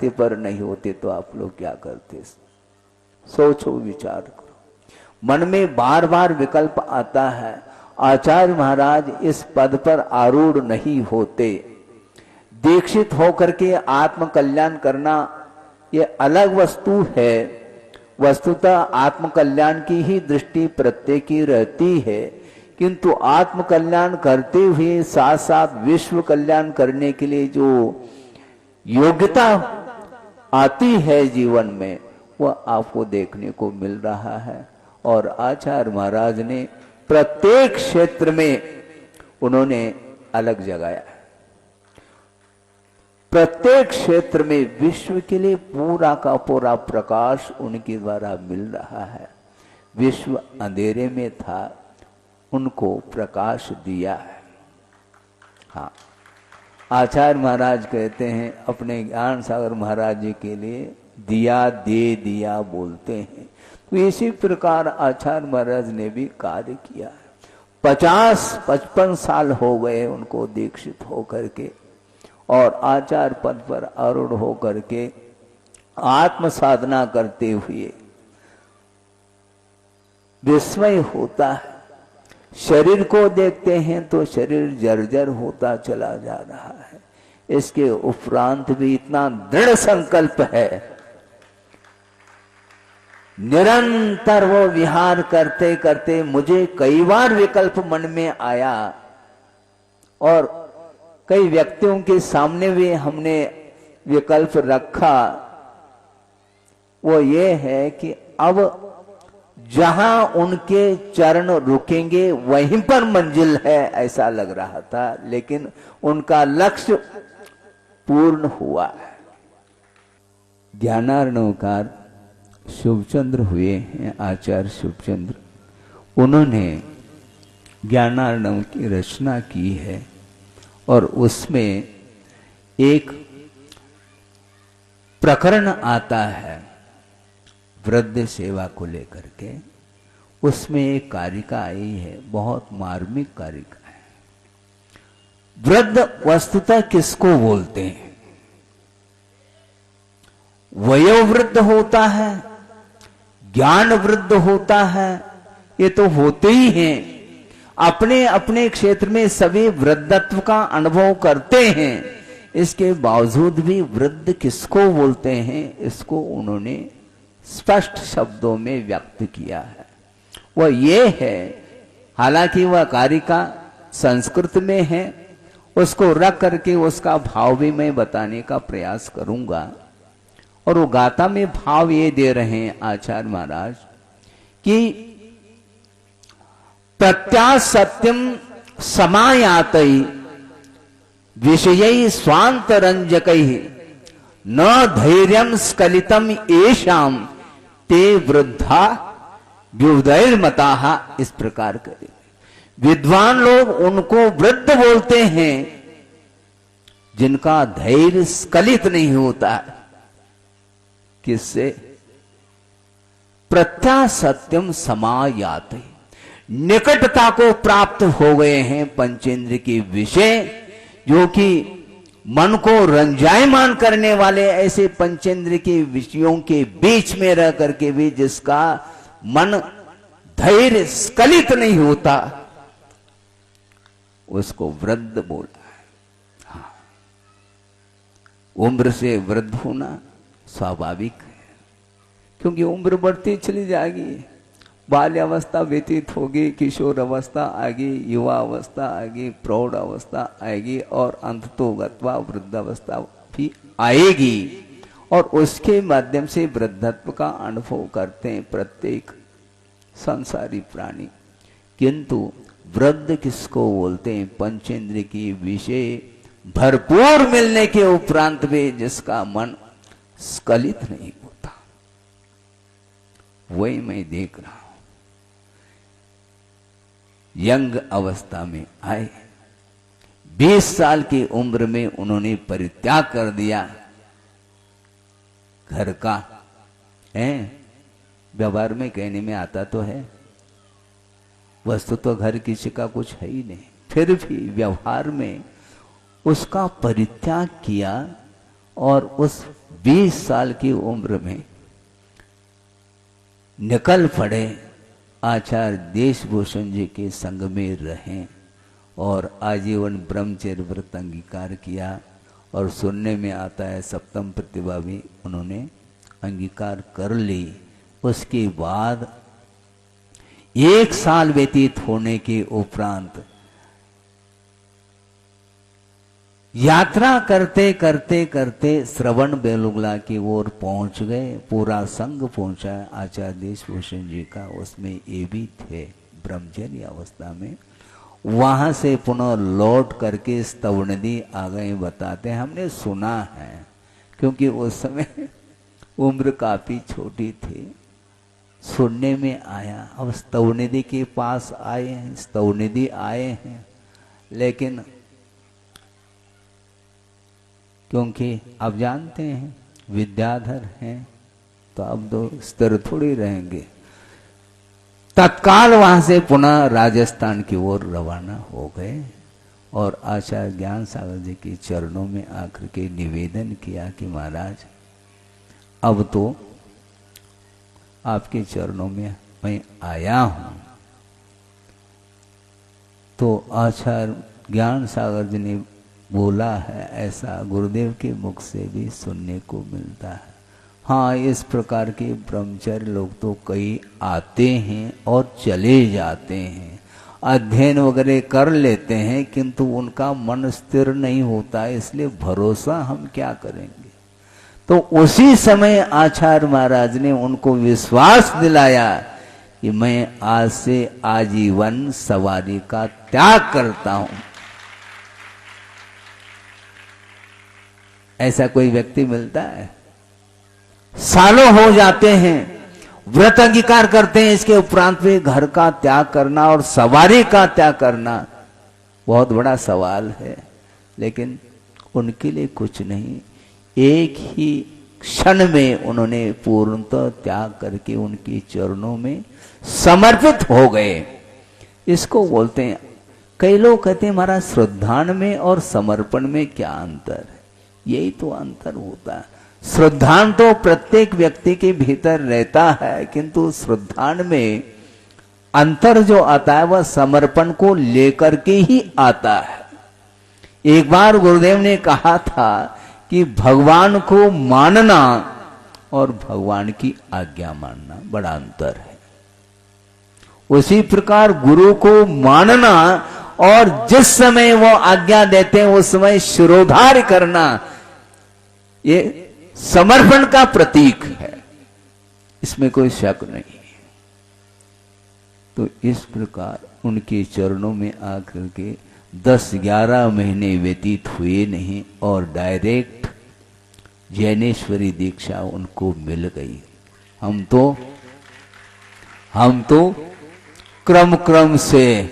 धरती पर नहीं होते तो आप लोग क्या करते? सोचो, विचार करो। मन में बार बार विकल्प आता है। आचार्य महाराज इस पद पर आरूढ़ नहीं होते। दीक्षित होकर के आत्म कल्याण करना ये अलग वस्तु है। वस्तुतः आत्म कल्याण की ही दृष्टि प्रत्येक की रहती है, किंतु आत्म कल्याण करते हुए साथ साथ विश्व कल्याण करने के लिए जो योग्यता आती है जीवन में, वह आपको देखने को मिल रहा है। और आचार्य महाराज ने प्रत्येक क्षेत्र में उन्होंने अलग जगाया। प्रत्येक क्षेत्र में विश्व के लिए पूरा का पूरा प्रकाश उनके द्वारा मिल रहा है। विश्व अंधेरे में था, उनको प्रकाश दिया है। हाँ, आचार्य महाराज कहते हैं अपने ज्ञान सागर महाराज जी के लिए दिया दे दिया बोलते हैं। तो इसी प्रकार आचार्य महाराज ने भी कार्य किया है। 50-55 साल हो गए उनको दीक्षित होकर के, और आचार्य पद पर आरूढ़ होकर के आत्म साधना करते हुए विस्मय होता है। शरीर को देखते हैं तो शरीर जर्जर होता चला जा रहा है। इसके उपरांत भी इतना दृढ़ संकल्प है, निरंतर वो विहार करते करते मुझे कई बार विकल्प मन में आया, और कई व्यक्तियों के सामने भी हमने विकल्प रखा। वो ये है कि अब जहां उनके चरण रुकेंगे वहीं पर मंजिल है, ऐसा लग रहा था, लेकिन उनका लक्ष्य पूर्ण हुआ है। ज्ञानार्णवकार शुभचंद्र हुए हैं, आचार्य शुभचंद्र। उन्होंने ज्ञानार्णव की रचना की है, और उसमें एक प्रकरण आता है वृद्ध सेवा को लेकर के। उसमें एक कारिका आई है, बहुत मार्मिक कारिका है। वृद्ध वस्तुतः किसको बोलते हैं? वयोवृद्ध होता है, ज्ञान वृद्ध होता है, ये तो होते ही हैं। अपने अपने क्षेत्र में सभी वृद्धत्व का अनुभव करते हैं। इसके बावजूद भी वृद्ध किसको बोलते हैं, इसको उन्होंने स्पष्ट शब्दों में व्यक्त किया है। वह ये है, हालांकि वह कारिका संस्कृत में है, उसको रख करके उसका भाव भी मैं बताने का प्रयास करूंगा। और वो गाथा में भाव ये दे रहे हैं आचार्य महाराज कि प्रत्यासत्यम समायातई विषयई स्वांतरंजकई न धैर्यम स्खलितम येषाम ते वृद्धा व्युदैर्मताः। इस प्रकार करे विद्वान लोग उनको वृद्ध बोलते हैं जिनका धैर्य स्खलित नहीं होता। किससे? प्रत्यासत्यम समायाते, निकटता को प्राप्त हो गए हैं पंचेंद्र के विषय, जो कि मन को रंजायमान करने वाले ऐसे पंचेंद्र के विषयों के बीच में रह करके भी जिसका मन धैर्य स्खलित नहीं होता, उसको वृद्ध बोला है। हाँ, उम्र से वृद्ध होना स्वाभाविक है, क्योंकि उम्र बढ़ती चली जाएगी। बाल्यावस्था व्यतीत होगी, किशोर अवस्था आएगी, युवा अवस्था आएगी, प्रौढ़ अवस्था आएगी, और अंततोगत्वा वृद्धावस्था भी आएगी। और उसके माध्यम से वृद्धत्व का अनुभव करते हैं प्रत्येक संसारी प्राणी। किंतु वृद्ध किसको बोलते हैं? पंचेंद्र की विषय भरपूर मिलने के उपरांत भी जिसका मन स्खलित नहीं होता, वही मैं देख रहा हूं। यंग अवस्था में आए, 20 साल की उम्र में उन्होंने परित्याग कर दिया घर का। है व्यवहार में कहने में आता तो है, वस्तु तो घर किसी का कुछ है ही नहीं, फिर भी व्यवहार में उसका परित्याग किया और उस 20 साल की उम्र में निकल पड़े, आचार्य देशभूषण जी के संग में रहें और आजीवन ब्रह्मचर्य व्रत अंगीकार किया। और सुनने में आता है सप्तम प्रतिभा भी उन्होंने अंगीकार कर ली। उसके बाद 1 साल व्यतीत होने के उपरांत यात्रा करते करते करते श्रवण बेलुगला की ओर पहुंच गए। पूरा संघ पहुंचा आचार्य देशभूषण जी का, उसमें ये भी थे ब्रह्मचर्य अवस्था में। वहां से पुनः लौट करके स्तव नदी आ गए। बताते हैं हमने सुना है, क्योंकि उस समय उम्र काफी छोटी थी, सुनने में आया। अब स्तव नदी के पास आए हैं, स्तव नदी आए हैं, लेकिन क्योंकि आप जानते हैं विद्याधर हैं तो अब तो स्थिर थोड़ी रहेंगे। तत्काल वहां से पुनः राजस्थान की ओर रवाना हो गए और आचार्य ज्ञान सागर जी के चरणों में आकर के निवेदन किया कि महाराज अब तो आपके चरणों में मैं आया हूं। तो आचार्य ज्ञान सागर जी ने बोला है, ऐसा गुरुदेव के मुख से भी सुनने को मिलता है। हाँ, इस प्रकार के ब्रह्मचर्य लोग तो कई आते हैं और चले जाते हैं, अध्ययन वगैरह कर लेते हैं, किंतु उनका मन स्थिर नहीं होता, इसलिए भरोसा हम क्या करेंगे। तो उसी समय आचार्य महाराज ने उनको विश्वास दिलाया कि मैं आज से आजीवन सवारी का त्याग करता हूं। ऐसा कोई व्यक्ति मिलता है? सालों हो जाते हैं, व्रत अंगीकार करते हैं, इसके उपरांत भी घर का त्याग करना और सवारी का त्याग करना बहुत बड़ा सवाल है। लेकिन उनके लिए कुछ नहीं, एक ही क्षण में उन्होंने पूर्णतः त्याग करके उनके चरणों में समर्पित हो गए। इसको बोलते हैं, कई लोग कहते हैं महाराज श्रद्धान में और समर्पण में क्या अंतर है? यही तो अंतर होता है। श्रद्धान तो प्रत्येक व्यक्ति के भीतर रहता है, किंतु श्रद्धान में अंतर जो आता है वह समर्पण को लेकर के ही आता है। एक बार गुरुदेव ने कहा था कि भगवान को मानना और भगवान की आज्ञा मानना बड़ा अंतर है। उसी प्रकार गुरु को मानना और जिस समय वो आज्ञा देते हैं उस समय शिरोधार्य करना, ये समर्पण का प्रतीक है, इसमें कोई शक नहीं। तो इस प्रकार उनके चरणों में आकर के 10-11 महीने व्यतीत हुए नहीं और डायरेक्ट जैनेश्वरी दीक्षा उनको मिल गई। हम तो क्रम क्रम से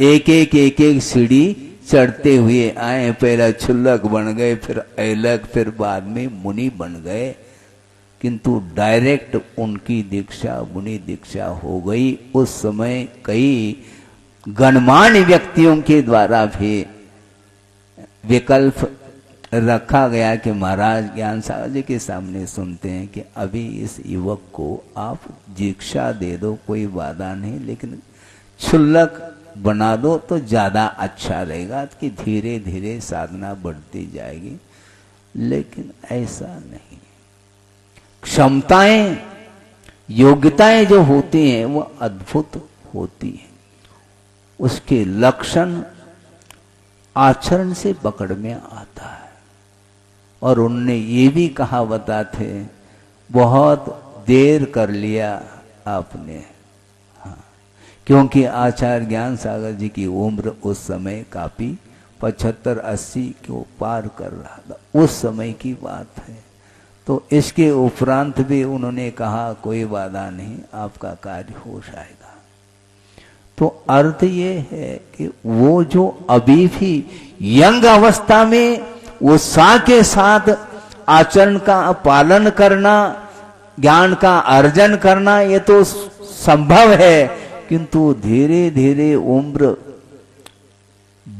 एक एक सीढ़ी चढ़ते हुए आए। पहला छुल्लक बन गए, फिर ऐलक, फिर बाद में मुनि बन गए, किंतु डायरेक्ट उनकी दीक्षा मुनि दीक्षा हो गई। उस समय कई गणमान्य व्यक्तियों के द्वारा भी विकल्प रखा गया कि महाराज ज्ञान सागर जी के सामने सुनते हैं कि अभी इस युवक को आप दीक्षा दे दो, कोई बाधा नहीं, लेकिन छुल्लक बना दो तो ज्यादा अच्छा रहेगा कि धीरे धीरे साधना बढ़ती जाएगी। लेकिन ऐसा नहीं, क्षमताएं योग्यताएं जो होती हैं वो अद्भुत होती हैं, उसके लक्षण आचरण से पकड़ में आता है। और उनने ये भी कहावता थे, बहुत देर कर लिया आपने, क्योंकि आचार्य ज्ञान सागर जी की उम्र उस समय काफी 75-80 को पार कर रहा था, उस समय की बात है। तो इसके उपरांत भी उन्होंने कहा कोई बाधा नहीं, आपका कार्य हो जाएगा। तो अर्थ ये है कि वो जो अभी भी यंग अवस्था में उत्साह के साथ आचरण का पालन करना, ज्ञान का अर्जन करना, ये तो संभव है, किंतु धीरे धीरे उम्र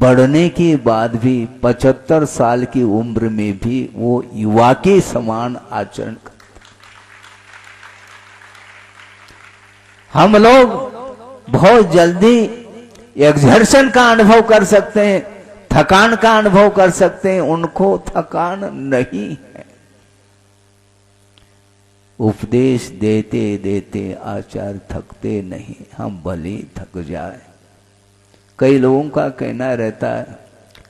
बढ़ने के बाद भी 75 साल की उम्र में भी वो युवा के समान आचरण करते। हम लोग बहुत जल्दी एक्सर्शन का अनुभव कर सकते हैं, थकान का अनुभव कर सकते हैं, उनको थकान नहीं है। उपदेश देते देते आचार्य थकते नहीं, हम भले थक जाए। कई लोगों का कहना रहता है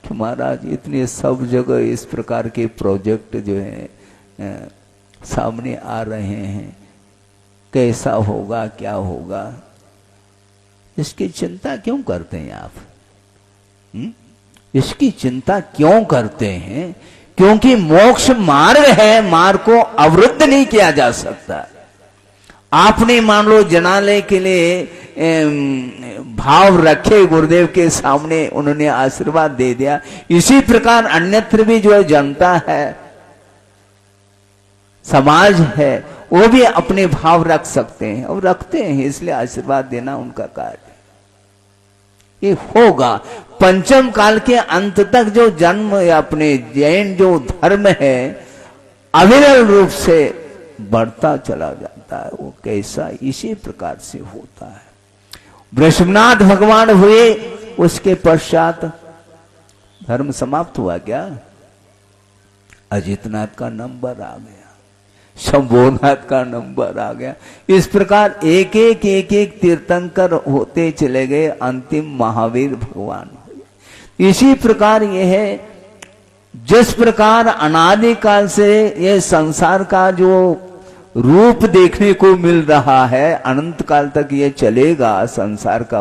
कि महाराज इतने सब जगह इस प्रकार के प्रोजेक्ट जो है सामने आ रहे हैं, कैसा होगा, क्या होगा, इसकी चिंता क्यों करते हैं आप? इसकी चिंता क्यों करते हैं? क्योंकि मोक्ष मार्ग है, मार्ग को अवरुद्ध नहीं किया जा सकता। आपने मान लो जनालय के लिए भाव रखे गुरुदेव के सामने, उन्होंने आशीर्वाद दे दिया। इसी प्रकार अन्यत्र भी जो जनता है, समाज है, वो भी अपने भाव रख सकते हैं और रखते हैं, इसलिए आशीर्वाद देना उनका कार्य। ये होगा पंचम काल के अंत तक जो जन्म या अपने जैन जो धर्म है अविरल रूप से बढ़ता चला जाता है। वो कैसा इसी प्रकार से होता है। वृषभनाथ भगवान हुए, उसके पश्चात धर्म समाप्त हुआ क्या? अजितनाथ का नंबर आ गया, शंभोनाथ का नंबर आ गया। इस प्रकार एक एक तीर्थंकर होते चले गए, अंतिम महावीर भगवान हुए। इसी प्रकार यह है, जिस प्रकार अनादिकाल से यह संसार का जो रूप देखने को मिल रहा है, अनंत काल तक ये चलेगा संसार का